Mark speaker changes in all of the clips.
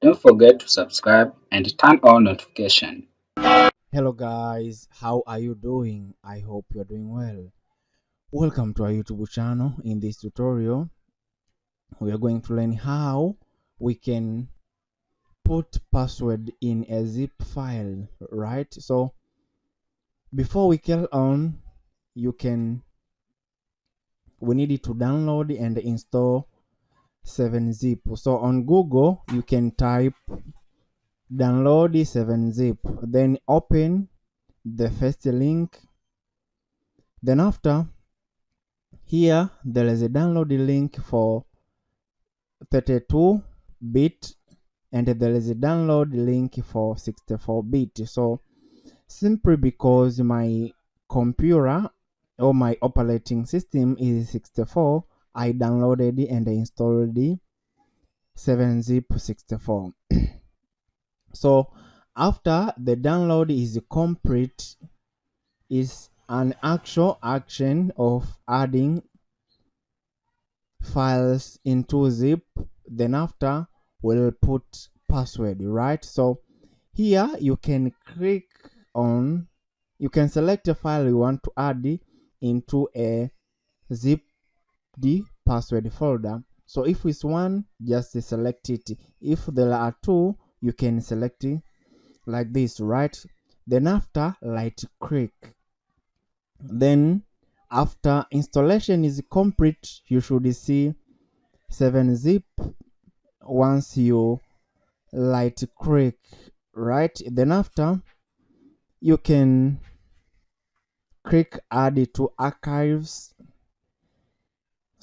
Speaker 1: Don't forget to subscribe and turn on notification.
Speaker 2: Hello guys, how are you doing? I hope you're doing well. Welcome to our YouTube channel. In this tutorial, we are going to learn how we can put password in a zip file, right? So before we carry on, we need to download and install 7-zip. So on Google, you can type download 7-zip, then open the first link. Then after, here there is a download link for 32-bit and there is a download link for 64-bit. So simply because my computer or my operating system is 64, I downloaded and installed the 7-zip 64. So after the download is complete, is an actual action of adding files into zip. Then after, we'll put password, right? So here you can select a file you want to add into a zip the password folder. So if it's one, just select it. If there are two, you can select it like this, right? Then after, right click. Then after installation is complete, you should see 7-zip. Once you right click, right, then after you can click add to archives.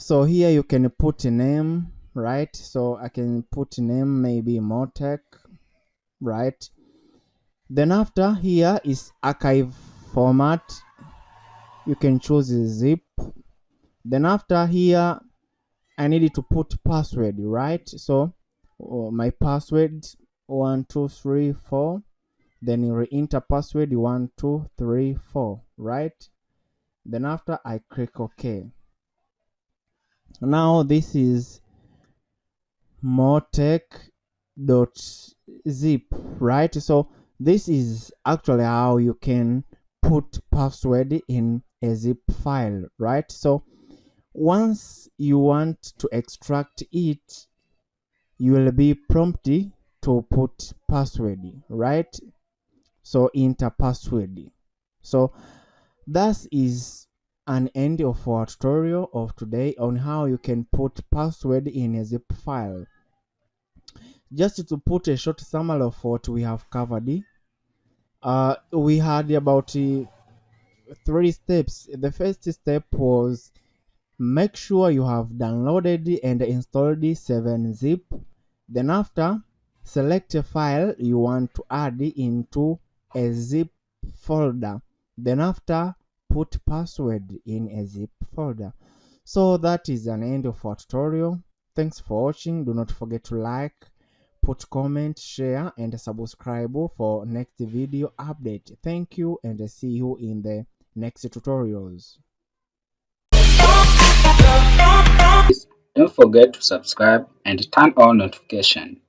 Speaker 2: So here you can put a name, right? So I can put a name, maybe motechapp, right? Then after, here is archive format. You can choose a zip. Then after, here I needed to put password, right? So my password 1234. Then you re-enter password 1234, right? Then after, I click OK. Now this is motechapp.zip, right? So this is actually how you can put password in a zip file, right? So once you want to extract it, you will be prompted to put password, right? So enter password. So that is an end of our tutorial of today on how you can put password in a zip file. Just to put a short summary of what we have covered, we had about 3 steps. The first step was make sure you have downloaded and installed 7-zip. Then after, select a file you want to add into a zip folder. Then after, put password in a zip folder. So that is an end of our tutorial. Thanks for watching. Do not forget to like, put comment, share and subscribe for next video update. Thank you and see you in the next tutorials.
Speaker 1: Don't forget to subscribe and turn on notification.